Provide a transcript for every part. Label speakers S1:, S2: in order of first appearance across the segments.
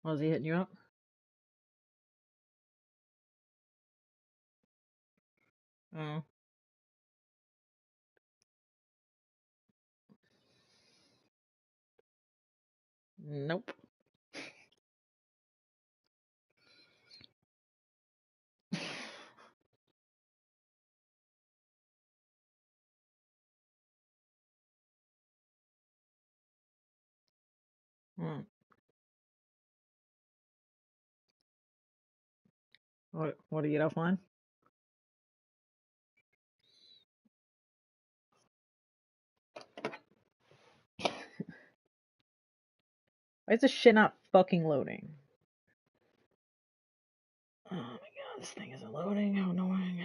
S1: Was he hitting you up? Oh, nope. Hmm. What do you get offline? Why is this shit not fucking loading? Oh my god, this thing isn't loading. How annoying.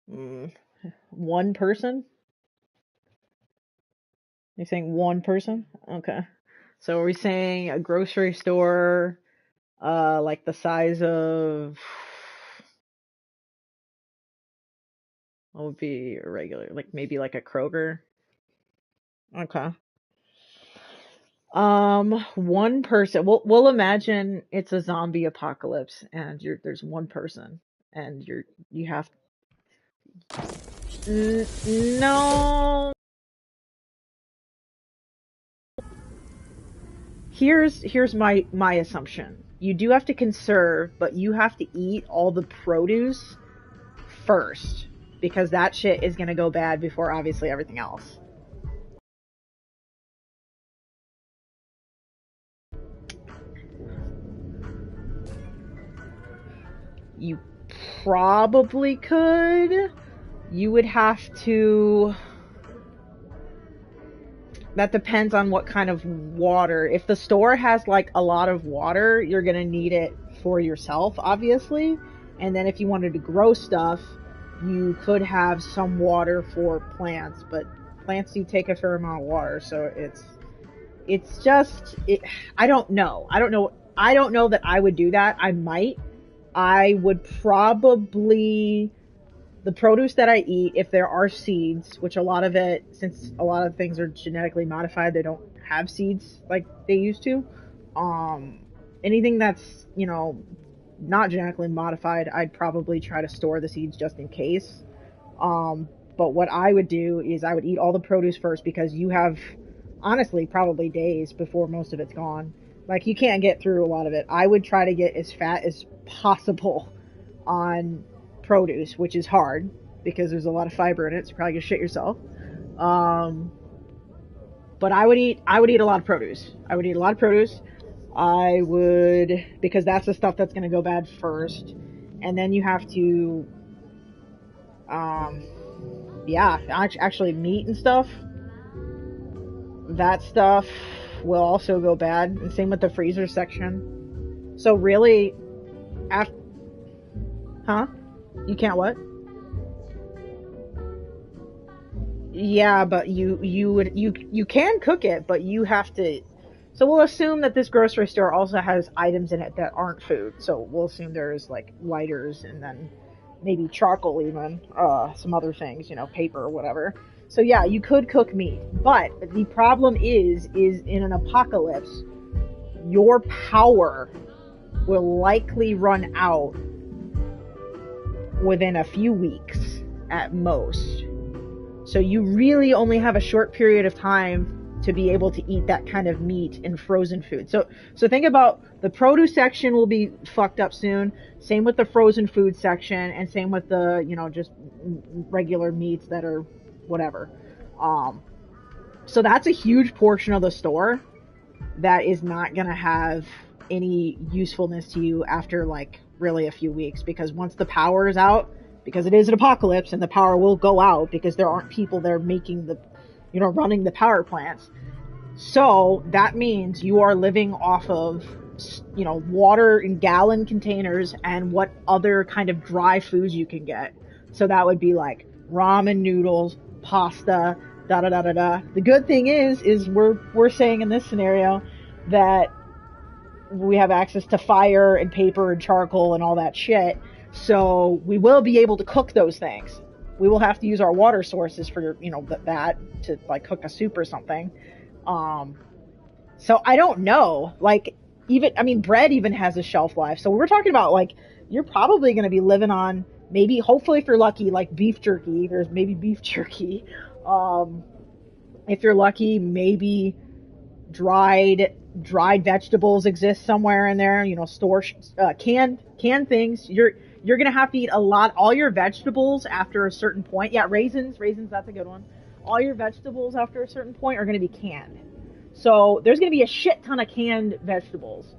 S1: Mm. One person? You're saying one person? Okay. So are we saying a grocery store, like the size of what would be a regular, like maybe like a Kroger? Okay. One person. We'll imagine it's a zombie apocalypse, and there's one person, and you have no. Here's my assumption. You do have to conserve, but you have to eat all the produce first because that shit is gonna go bad before obviously everything else. You probably could. You would have to. That depends on what kind of water. If the store has like a lot of water, you're gonna need it for yourself, obviously. And then if you wanted to grow stuff, you could have some water for plants, but plants do take a fair amount of water, so it's just it, I don't know. I don't know that I would do that. I might. I would probably the produce that I eat, if there are seeds, which a lot of it, since a lot of things are genetically modified, they don't have seeds like they used to. Um, anything that's, not genetically modified, I'd probably try to store the seeds just in case. But what I would do is I would eat all the produce first because you have, honestly, probably days before most of it's gone. Like, you can't get through a lot of it. I would try to get as fat as possible on produce, which is hard because there's a lot of fiber in it, so you're probably gonna shit yourself. Um, but I would eat a lot of produce. I would eat a lot of produce. I would because that's the stuff that's gonna go bad first, and then you have to, um, yeah, actually meat and stuff. That stuff will also go bad, and same with the freezer section. So really, after, huh? You can't what? Yeah, but you can cook it, but you have to. So we'll assume that this grocery store also has items in it that aren't food. So we'll assume there's like lighters and then maybe charcoal even, some other things, paper or whatever. So yeah, you could cook meat, but the problem is in an apocalypse, your power will likely run out within a few weeks at most. So you really only have a short period of time to be able to eat that kind of meat and frozen food. So think about the produce section will be fucked up soon. Same with the frozen food section, and same with the just regular meats that are whatever. Um, so that's a huge portion of the store that is not gonna have any usefulness to you after like really a few weeks because once the power is out, because it is an apocalypse and the power will go out because there aren't people there making the, running the power plants. So that means you are living off of, water in gallon containers and what other kind of dry foods you can get. So that would be like ramen noodles, pasta, da da da da da. The good thing is we're saying in this scenario that we have access to fire and paper and charcoal and all that shit. So we will be able to cook those things. We will have to use our water sources for, you know, that to like cook a soup or something. Um, so I don't know. Like, even, I mean, bread even has a shelf life. So we're talking about like, you're probably going to be living on maybe, hopefully if you're lucky, like beef jerky. There's maybe beef jerky. Um, if you're lucky, maybe dried vegetables exist somewhere in there. You know, store canned things. You're gonna have to eat a lot. All your vegetables after a certain point. Yeah, raisins. That's a good one. All your vegetables after a certain point are gonna be canned. So there's gonna be a shit ton of canned vegetables,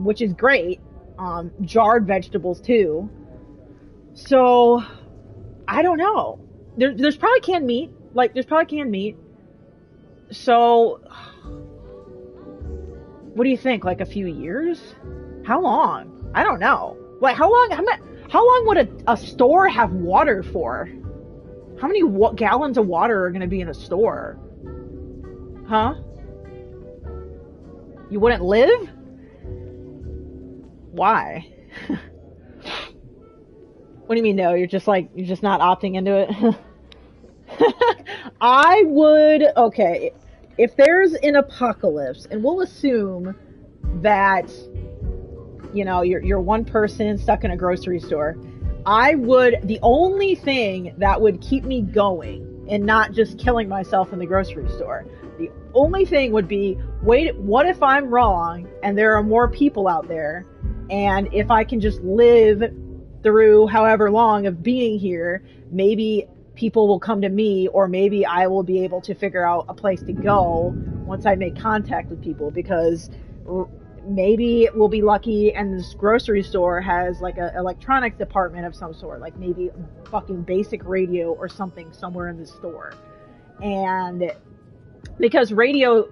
S1: which is great. Jarred vegetables too. So I don't know. There's probably canned meat. Like there's probably canned meat. So what do you think? Like a few years? How long? I don't know. Like how long? How long would a store have water for? How many gallons of water are going to be in a store? Huh? You wouldn't live? Why? What do you mean no? You're just not opting into it? I would, okay, if there's an apocalypse, and we'll assume that, you know, you're one person stuck in a grocery store, the only thing that would keep me going and not just killing myself in the grocery store, the only thing would be, wait, what if I'm wrong and there are more people out there, and if I can just live through however long of being here, maybe people will come to me, or maybe I will be able to figure out a place to go once I make contact with people, because maybe we'll be lucky and this grocery store has like a electronics department of some sort, like maybe a fucking basic radio or something somewhere in the store. And because radio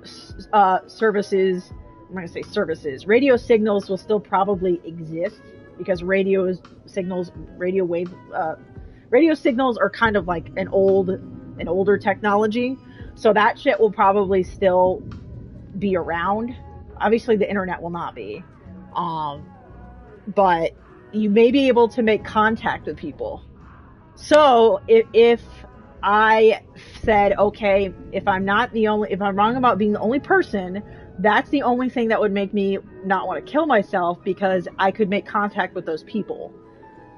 S1: services, I'm going to say services, radio signals will still probably exist, because radio signals are kind of like an older technology. So that shit will probably still be around. Obviously the internet will not be. But you may be able to make contact with people. So if I said, okay, if I'm wrong about being the only person, that's the only thing that would make me not want to kill myself, because I could make contact with those people.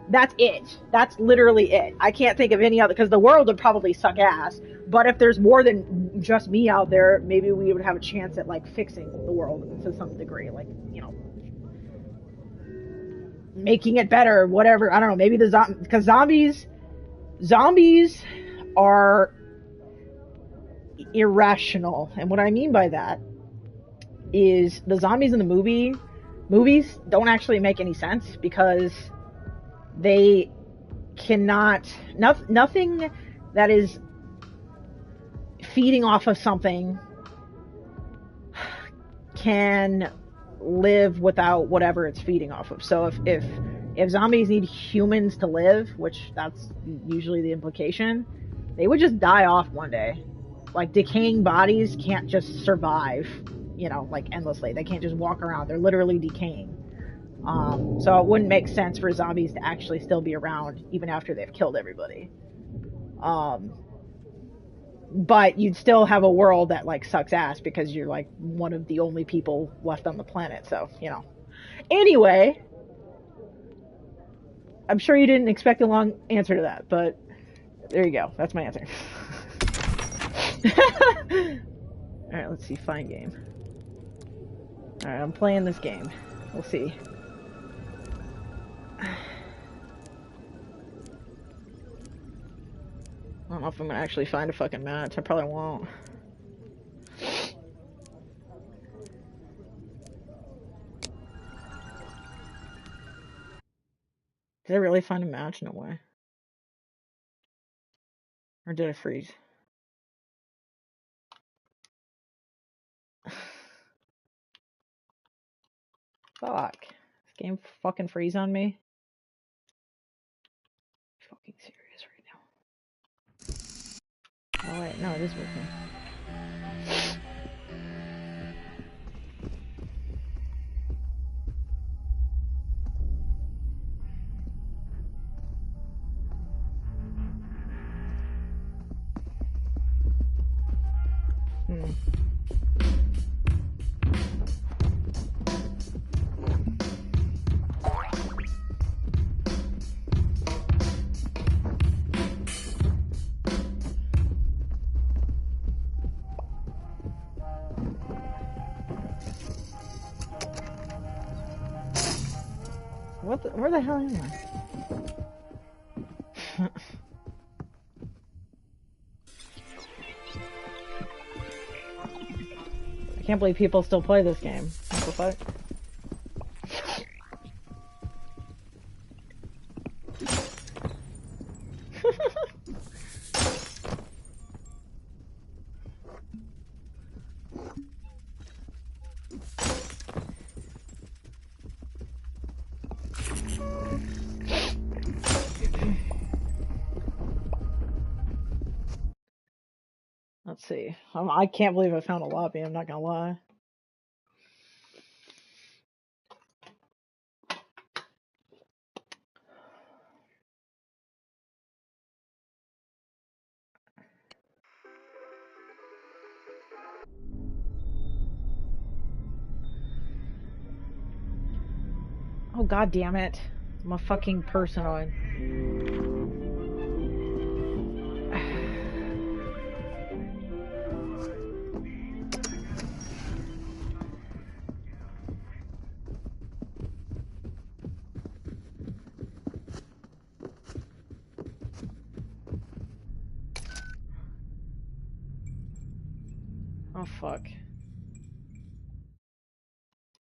S1: That's it. That's literally it. I can't think of any other, because the world would probably suck ass. But if there's more than just me out there, maybe we would have a chance at like fixing the world to some degree, like, you know, making it better, whatever. I don't know. Maybe because zombies are irrational, and what I mean by that is the zombies in the movies don't actually make any sense, because they cannot, nothing that is feeding off of something can live without whatever it's feeding off of. So if zombies need humans to live, which that's usually the implication, they would just die off one day. Like, decaying bodies can't just survive, you know, like endlessly. They can't just walk around. They're literally decaying. So it wouldn't make sense for zombies to actually still be around even after they've killed everybody. But you'd still have a world that like sucks ass, because you're like one of the only people left on the planet. So, you know. Anyway, I'm sure you didn't expect a long answer to that, but there you go. That's my answer. Alright, let's see. Find game. Alright, I'm playing this game. We'll see. I don't know if I'm gonna actually find a fucking match. I probably won't. Did I really find a match? No way. Or did I freeze? Fuck. This game fucking freeze on me? I'm fucking serious right now. Oh wait, no, it is working. Where the hell am I? I can't believe people still play this game. What the fuck? Let's see. I can't believe I found a lobby, I'm not gonna lie. Oh, god damn it. I'm a fucking personoid. Oh, fuck.